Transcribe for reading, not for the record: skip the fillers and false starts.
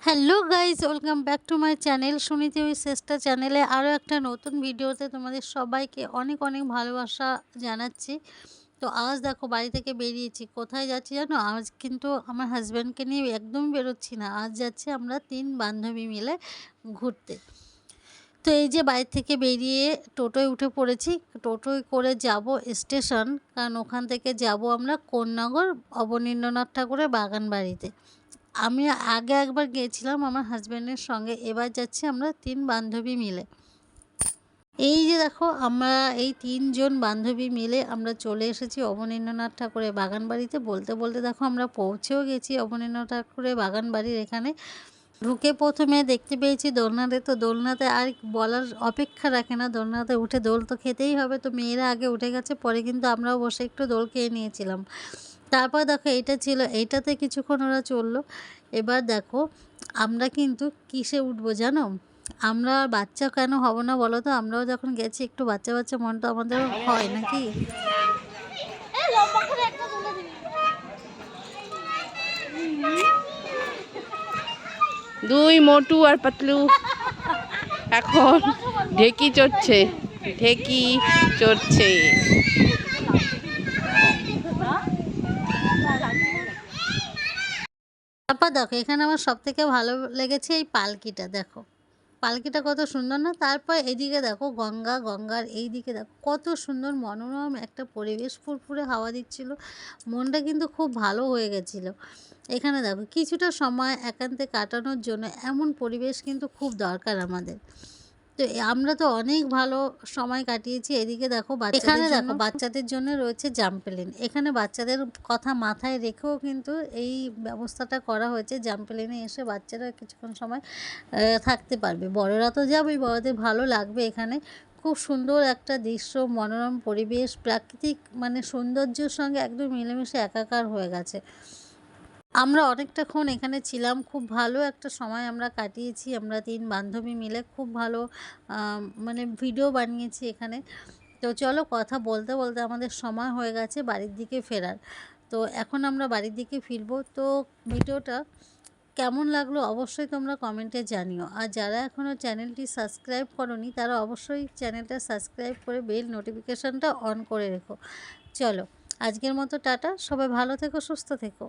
Hello guys, welcome back to my channel Suniti with চেষ্টা চ্যানেলে আরও একটা নতুন ভিডিওতে তোমাদের সবাইকে অনেক অনেক ভালোবাসা জানাচ্ছি। তো আজ দেখো বাড়ি থেকে বেরিয়েছি, কোথায় যাচ্ছি জানো? আজ কিন্তু আমার হাজব্যান্ডকে নিয়ে একদমই বেরোচ্ছি না, আজ যাচ্ছি আমরা 3 বান্ধবী মিলে ঘুরতে। তো এই যে বাড়ি থেকে বেরিয়ে টোটোয় উঠে পড়েছি, টোটোয় করে যাব স্টেশন, কারণ ওখান থেকে যাব আমরা কোন্নগর অবনীন্দ্রনাথ ঠাকুরের বাগান বাড়িতে। আমি আগে একবার গিয়েছিলাম আমার হাজব্যান্ডের সঙ্গে, এবার যাচ্ছি আমরা 3 বান্ধবী মিলে। এই যে দেখো আমরা এই 3 জন বান্ধবী মিলে আমরা চলে এসেছি অবনীন্দ্রনাথ ঠাকুরের বাগান বাড়িতে। বলতে বলতে দেখো আমরা পৌঁছেও গেছি অবনীন্দ্রনাথ ঠাকুরের বাগান বাড়ির এখানে। ঢুকে প্রথমে দেখতে পেয়েছি দোলনাতে, তো দোলনাতে আর বলার অপেক্ষা রাখে না, দোলনাতে উঠে দোল তো খেতেই হবে। তো মেয়েরা আগে উঠে গেছে, পরে কিন্তু আমরাও বসে একটু দোল খেয়ে নিয়েছিলাম। তারপর দেখো এইটা ছিল, এইটাতে কিছুক্ষণ ওরা চললো। এবার দেখো আমরা কিন্তু কিসে উঠবো জানো? আমরা বাচ্চা কেন হব না বলো তো? আমরাও যখন গেছি একটু বাচ্চা বাচ্চা মন তো আমাদের হয় নাকি? দুই মোটু আর পাতলু এখন ঢেকি চড়ছে। তারপর দেখো এখানে আমার সব থেকে ভালো লেগেছে এই পালকিটা। দেখো পালকিটা কত সুন্দর না? তারপর এদিকে দেখো গঙ্গার এই দিকে দেখো কত সুন্দর মনোরম একটা পরিবেশ, ফুরফুরে হাওয়া দিচ্ছিল, মনটা কিন্তু খুব ভালো হয়ে গেছিলো। এখানে দেখো কিছুটা সময় একান্তে কাটানোর জন্য এমন পরিবেশ কিন্তু খুব দরকার আমাদের। তো আমরা তো অনেক ভালো সময় কাটিয়েছি। এদিকে দেখো এখানে দেখো বাচ্চাদের জন্য রয়েছে জাম্পলিন। এখানে বাচ্চাদের কথা মাথায় রেখেও কিন্তু এই ব্যবস্থাটা করা হয়েছে, জাম্পলিনে এসে বাচ্চারা কিছুক্ষণ সময় থাকতে পারবে। বড়রা তো যাবেই, বড়দের ভালো লাগবে এখানে। খুব সুন্দর একটা দৃশ্য, মনোরম পরিবেশ, প্রাকৃতিক মানে সৌন্দর্যের সঙ্গে একদম মিলেমিশে একাকার হয়ে গেছে। আমরা অনেকটাক্ষণ এখানে ছিলাম, খুব ভালো একটা সময় আমরা কাটিয়েছি। আমরা 3 বান্ধবী মিলে খুব ভালো মানে ভিডিও বানিয়েছি এখানে। তো চলো কথা বলতে বলতে আমাদের সময় হয়ে গেছে বাড়ির দিকে ফেরার। তো এখন আমরা বাড়ির দিকে ফিরবো। তো ভিডিওটা কেমন লাগলো অবশ্যই তোমরা কমেন্টে জানিও। আর যারা এখনও চ্যানেলটি সাবস্ক্রাইব করোনি তারা অবশ্যই চ্যানেলটা সাবস্ক্রাইব করে বেল নোটিফিকেশানটা অন করে রেখো। চলো আজকের মতো টাটা, সবাই ভালো থেকো, সুস্থ থেকো।